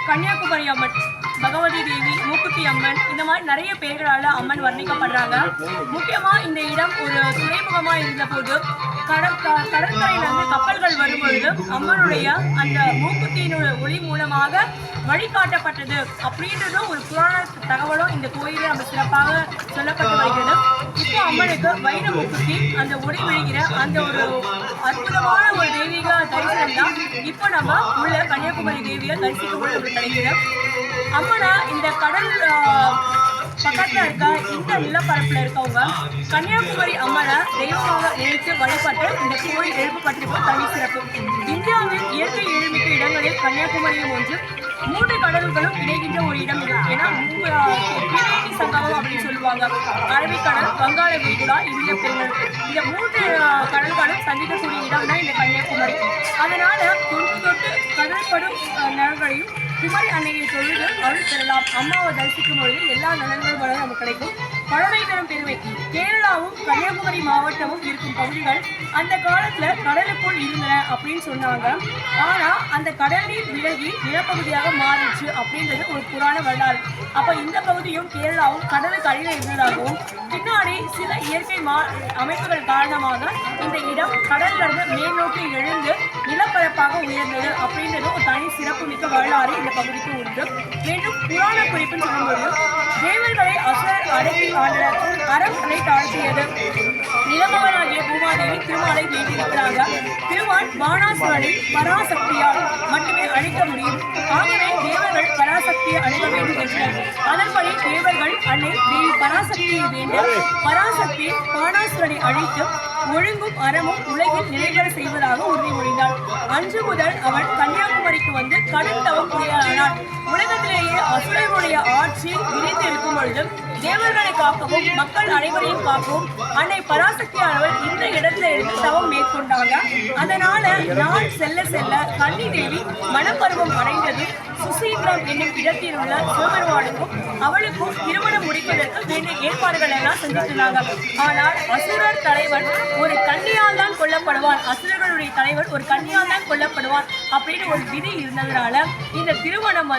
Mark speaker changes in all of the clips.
Speaker 1: கன்னியாகுமரி அம்மன், பகவதி தேவி, மூக்குத்தி அம்மன், இந்த மாதிரி நிறைய பெயர்களால் அம்மன் வர்ணிக்கப்படுறாங்க. முக்கியமாக இந்த இடம் ஒரு துறைமுகமாக இருந்தபோது கடற்கரையிலிருந்து கப்பல்கள் வரும்பொழுது அம்மனுடைய அந்த மூக்குத்தியினுடைய ஒளி மூலமாக வழிகாட்டப்பட்டது அப்படின்றதும் ஒரு புராண தகவலும் இந்த கோயிலில் நம்ம சிறப்பாக சொல்லப்பட்டு வருகிறது. இப்போ அம்மனுக்கு வைர மூக்குத்தி அந்த ஒளி விழுகிற அந்த ஒரு அற்புதமான ஒரு தெய்வீக தரிசனம் தான் இப்போ நம்ம உள்ள கன்னியாகுமரி தேவியை தரிசிக்கும்போது நமக்கு கிடைக்குது. அம்மனா இந்த கடல் பக்கத்தில் இருக்க இந்த நிலப்பரப்பில் இருக்கவங்க கன்னியாகுமரி அம்மனை தெய்வமாக நினைத்து வழிபட்டு இந்த கோயில் எழுப்பப்பட்டிருப்ப தனி சிறப்பு. இந்தியாவில் இயற்கை எழுமிக்க இடங்களில் கன்னியாகுமரியும் ஒன்று. 3 கடல்களும் இணைகின்ற ஒரு இடம் இது. ஏன்னா திரிவேணி சங்கமம் அப்படின்னு சொல்லுவாங்க. அரபிக்கடல், வங்காள விரிகுடா, இந்திய பெருங்கடல், இந்த 3 கடல்களும் சந்திக்கக்கூடிய இடம் தான் இந்த கன்னியாகுமரி. அதனால தொட்டு கடற்படும் நலன்களையும் குமரி அன்னையை தொழுது அருள் பெறலாம். அம்மாவை தரிசிக்கும் பொழுது எல்லா நலன்களும் நமக்கு கிடைக்கும். பழமை தரும் பெருமை. கேரளாவும் கன்னியாகுமரி மாவட்டமும் இருக்கும் பகுதிகள் அந்த காலத்துல கடலுக்குள் இருந்தன அப்படின்னு சொன்னாங்க. ஆனா அந்த கடல் நீர் விலகி நிலப்பகுதியாக மாறிடுச்சு அப்படின்றது ஒரு புராண வரலாறு. அப்ப இந்த பகுதியும் கேரளாவும் கடலுக்கு அடியில் இருந்ததாகவும் பின்னாடி சில இயற்கை அமைப்புகள் காரணமாக இந்த இடம் கடல்ல இருந்து மேல் நோக்கி எழுந்து நிலப்பரப்பாக உயர்ந்தது அப்படின்றது ஒரு தனி சிறப்பு மிக்க வரலாறு இந்த பகுதிக்கு உண்டு. மீண்டும் புராண குறிப்புன்னு சொல்லும்போது தேவர்களை அசுரர் அடக்கி ஆண்டனர், அறம் தலை தாழ்த்தியது. நிலமகனாகிய பூமாதேவி திருமாலை வேண்டியிருக்கிறாங்க. திருமால் பாணாசுரனை பராசக்தியால் மட்டுமே அழிக்க முடியும். ஆகவே தேவர்கள் பராசக்தியை அணுக வேண்டும் என்றனர். அதன்படி தேவர்கள் அன்னை தேவி பராசக்தியை வேண்ட பராசக்தி பாணாசுரனை அழித்து ஒழுங்கும் அறமும் உலகில் நிலைபெற செய்வதாக உறுதிமொழிந்தாள். அன்று முதல் அவள் கன்னியாகுமரிக்கு வந்து கடும் தவம் புரியானாள். உலகத்திலேயே அசுரர்களுடைய ஆட்சி விரிந்து இருக்கும் பொழுதும் தேவர்களை காக்கவும் மக்கள் அனைவரையும் காக்கவும் அன்னை பராசக்தியானவள் இந்த இடத்துல இருந்து தவம் மேற்கொண்டாங்க. அதனால நாள் செல்ல செல்ல கன்னி தேவி மனப்பருவம் அடைந்தது. சுசீந்திரம் என்னும் இடத்தில் உள்ள சிவபெருமானுக்கும் அவளுக்கும் திருமணம் முடிப்பதற்கு வேண்டிய ஏற்பாடுகள் எல்லாம் செஞ்சிருந்தாங்க. ஆனால் அசுரர் தலைவன் ஒரு கன்னியால் தான் கொல்லப்படுவான், அசுரர்களுடைய தலைவன் ஒரு கன்னியால் தான் கொல்லப்படுவான் அப்படின்னு ஒரு விதி இருந்ததுனால இந்த திருமணம்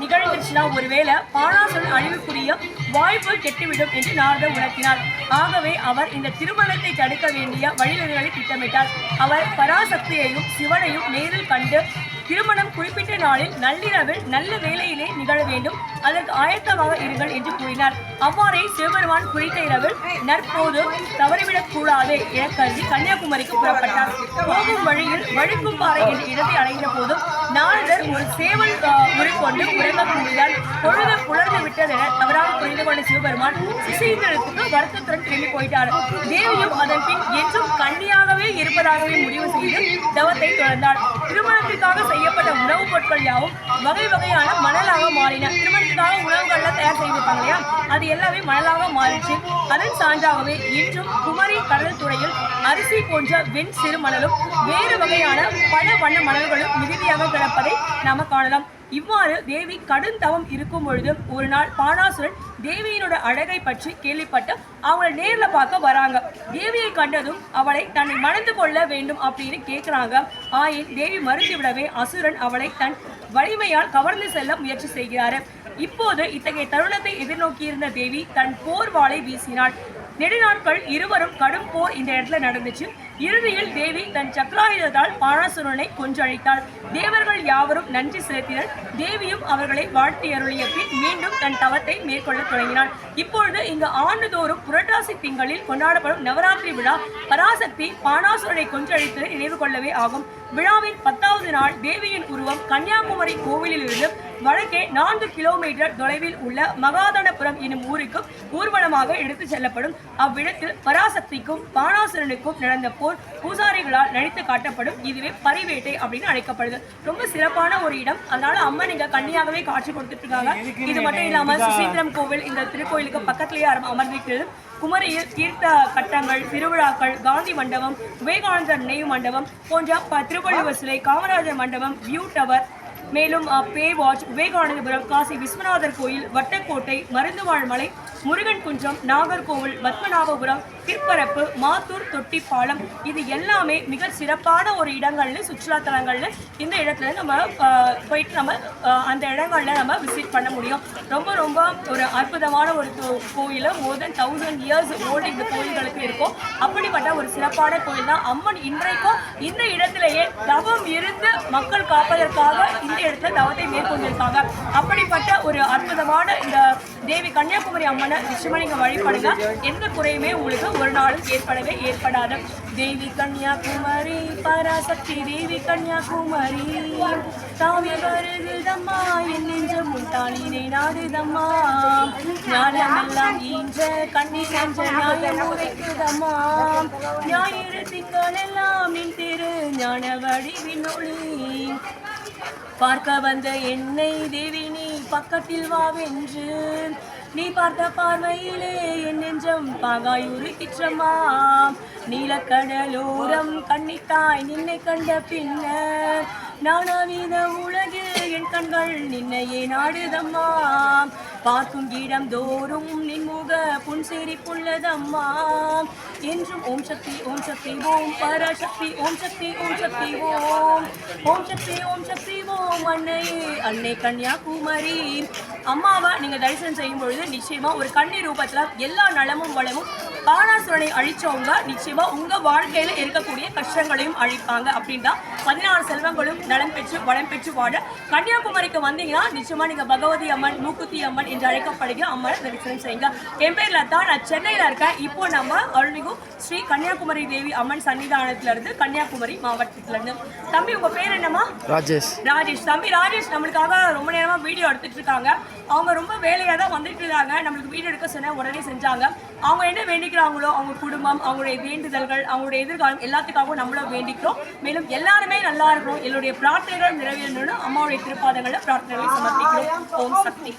Speaker 1: நிகழ்ந்துச்சுன்னா ஒருவேளை பாணாசுரன் அழிவுக்குரிய வாய்ப்பு கெட்டுவிடும் என்று நாரதர் உணர்த்தினார். ஆகவே அவர் இந்த திருமணத்தை தடுக்க வேண்டிய வழிவகைகளை திட்டமிட்டார். அவர் பராசக்தியையும் சிவனையும் நேரில் கண்டு திருமணம் குறிப்பிட்ட நாளில் நள்ளிரவில் நல்ல வேளையிலே நிகழ வேண்டும், அதற்கு ஆயத்தமாக இருங்கள் என்று கூறினார். அவ்வாறே சிவபெருமான் குறித்த இரவில் நற்போது தவறிவிடக் கூடாது என கருதி கன்னியாகுமரிக்கு புறப்பட்டார். போகும் வழியில் வழுக்கும் பாறை என்ற இடத்தை அடைந்த போதும் நாரதர் ஒரு சேவல் முறிக்கொண்டு உறங்க கூறினார். பொழுது புலர்ந்து விட்டதென தவறாக புரிந்து கொண்ட சிவபெருமான் சுசீந்திரத்துக்கு வருத்தத்துடன் திரும்பி போயிட்டார். தேவியும் அதன் பின் என்றும் கன்னியாகவே இருப்பதாகவே முடிவு செய்து தவத்தை தொடர்ந்தார். திருமணத்திற்காக செய்யப்பட்ட உணவுப் பொருட்கள் யாவும் வகை வகையான மணலாக மாறின. திருமணத்துக்காக உணவுகள்லாம் தயார் செய்திருப்பாங்க இல்லையா, அது எல்லாமே மணலாக மாறிச்சு. அதன் சான்றாகவே இன்றும் குமரி கடல் துறையில் அரிசி போன்ற வெண் சிறு மணலும் வேறு வகையான பல வண்ண மணல்களும் மிகுதியாக கிடப்பதை நாம காணலாம். இவ்வாறு தேவி கடும் தவம் இருக்கும் பொழுது ஒரு நாள் பாணாசுரன் தேவியினோட அழகை பற்றி கேள்விப்பட்டு அவங்களை நேர்ல பார்க்க வராங்க. தேவியை கண்டதும் அவளை தன்னை மணந்து கொள்ள வேண்டும் அப்படின்னு கேட்கிறாங்க. ஆயின் தேவி மறுத்துவிடவே அசுரன் அவளை தன் வலிமையால் கவர்ந்து செல்ல முயற்சி செய்கிறாரு. இப்போது இத்தகைய தருணத்தை எதிர்நோக்கியிருந்த தேவி தன் போர் வாளை வீசினாள். நெடுநாட்கள் இருவரும் கடும் போர் இந்த இடத்துல நடந்துச்சு. இறுதியில் தேவி தன் சக்கராயுதத்தால் பாணாசுரனை கொன்றழித்தாள். தேவர்கள் யாவரும் நன்றி செலுத்தினர். தேவியும் அவர்களை வாழ்த்தி அருளிய பின் மீண்டும் தன் தவத்தை மேற்கொள்ள தொடங்கினாள். இப்பொழுது இங்கு ஆண்டுதோறும் புரட்டாசி திங்களில் கொண்டாடப்படும் நவராத்திரி விழா பராசக்தி பாணாசுரனை கொன்றழித்ததை நினைவு கொள்ளவே ஆகும். விழாவின் 10வது நாள் தேவியின் உருவம் கன்னியாகுமரி கோவிலில் இருந்து வடக்கே 4 கிலோமீட்டர் தொலைவில் உள்ள மகாதனபுரம் எனும் ஊருக்கு ஊர்வலமாக எடுத்து செல்லப்படும். அவ்விடத்தில் பராசக்திக்கும் பாணாசுரனுக்கும் நடந்த போர் பூசாரிகளால் நடித்து காட்டப்படும். இதுவே பரிவேட்டை அப்படின்னு அழைக்கப்படுது. ரொம்ப சிறப்பான ஒரு இடம். அதனால அம்மன் இங்க கன்னியாகவே காட்சி கொடுத்துட்டு இருக்காங்க. இது மட்டும் இல்லாம சுசீந்திரம் கோவில் இந்த திருக்கோயிலுக்கு பக்கத்திலேயே அமர்ந்திருக்கிறது. குமரியில் தீர்த்த கட்டங்கள், திருவிழாக்கள், காந்தி மண்டபம், விவேகானந்தர் நினைவு மண்டபம் போன்ற திருவள்ளுவர் சிலை, காமராஜர் மண்டபம், வியூ டவர், மேலும் பே வாட்ச், விவேகானந்தபுரம், காசி விஸ்வநாதர் கோயில், வட்டக்கோட்டை, மருந்துவாழ் மலை முருகன் குன்றம், நாகர்கோவில், பத்மநாபபுரம், திருப்பரப்பு, மாத்தூர், தொட்டிப்பாலம் இது எல்லாமே மிக சிறப்பான ஒரு இடங்கள்னு சுற்றுலா தலங்கள்னு இந்த இடத்துல நம்ம போயிட்டு நம்ம அந்த இடங்கள்ல நம்ம விசிட் பண்ண முடியும். ரொம்ப ரொம்ப ஒரு அற்புதமான ஒரு கோயில். மோர் தென் 1000 இயர்ஸ் ஓல்டு இந்த கோயில்களுக்கு இருக்கும். அப்படிப்பட்ட ஒரு சிறப்பான கோயில் தான். அம்மன் இன்றைக்கும் இந்த இடத்திலேயே தவம் இருந்து மக்கள் காப்பதற்காக இந்த இடத்துல தவத்தை மேற்கொண்டிருக்காங்க. அப்படிப்பட்ட ஒரு அற்புதமான இந்த தேவி கன்னியாகுமரி அம்மனை நிச்சயமா நீங்க வழிபடுங்க. எந்த குறையுமே உங்களுக்கு ஒரு நாளும் ஏற்படாது. தேவி கன்னியாகுமரி பராசக்தி தேவி கன்னியாகுமரி தாவி வருகுதம்மா என் நெஞ்சம் முட்டாளினை நாடுதம்மா ஞானமெல்லாம் ஈன்ற கண்ணி நெஞ்ச நியாயம் உரைக்குதம்மா ஞாயிறு திங்கள் எல்லாம் நின் திரு ஞான வடிவின் ஒளி பார்க்க வந்த என்னை தேவி நீ பக்கத்தில் வாவென்று நீ பார்த்த பார்வையிலே என் நெஞ்சம் பாகாயூரு கிற்றம்மா நீலக்கடலோரம் கண்ணித்தாய் நின்னை கண்ட பின்னர் நானாவித உலகில் என் கண்கள் நின்னையே நாடுதம்மா பார்க்கும் இடம் தோறும் நின்முக புன்சிரிப்புள்ளதம்மா என்றும் ஓம் சக்தி ஓம் சக்தி ஓம் பராசக்தி ஓம் சக்தி ஓம் சக்தி ஓம் ஓம் சக்தி ஓம் சக்தி ஓம் அன்னையே அன்னை கன்னியாகுமரி அம்மாவை நீங்க தரிசனம் செய்யும் பொழுது நிச்சயமா ஒரு கன்னி ரூபத்துல எல்லா நலமும் வளமும் பானாசுரனை அழிச்சவங்க நிச்சயமா உங்க வாழ்க்கையில இருக்கக்கூடிய கஷ்டங்களையும் அழிப்பாங்க. அப்படின்னா 16 செல்வங்களும் நலம் பெற்று வளம் பெற்று வாழ கன்னியாகுமரிக்கு வந்தீங்கன்னா நிச்சயமா நீங்க பகவதி அம்மன் மூக்குத்தி அம்மன் என்று அழைக்கப்படுகிற அம்மனை தரிசனம் செய்யுங்க. என் பேர் லதா, நான் சென்னையில இருக்கேன். இப்போ நம்ம அருள்மிகு ஸ்ரீ கன்னியாகுமரி தேவி அம்மன் சன்னிதானத்துல இருந்து கன்னியாகுமரி மாவட்டத்துல இருந்து. தம்பி உங்க பேர் என்னமா?
Speaker 2: ராஜேஷ்.
Speaker 1: தம்பி ராஜேஷ் நம்மளுக்காக ரொம்ப நேரமா வீடியோ எடுத்துட்டு இருக்காங்க. அவங்க ரொம்ப வேலையா தான் வந்துட்டு இருக்காங்க. நம்மளுக்கு வீடியோ எடுக்க சொன்ன உடனே செஞ்சாங்க. அவங்க என்ன வேண்டிக்கிறாங்களோ அவங்க குடும்பம், அவங்களுடைய வேண்டுதல்கள், அவங்களுடைய எதிர்காலம் எல்லாத்துக்காகவும் நம்மளும் வேண்டிக்கிறோம். மேலும் எல்லாருமே நல்லா இருக்கணும், என்னுடைய பிரார்த்தனைகள் நிறைவேறணும்னு அம்மாவுடைய திருப்பாதங்களை பிரார்த்தனைகளை சமர்ப்பிக்கிறோம். ஓம் சக்தி.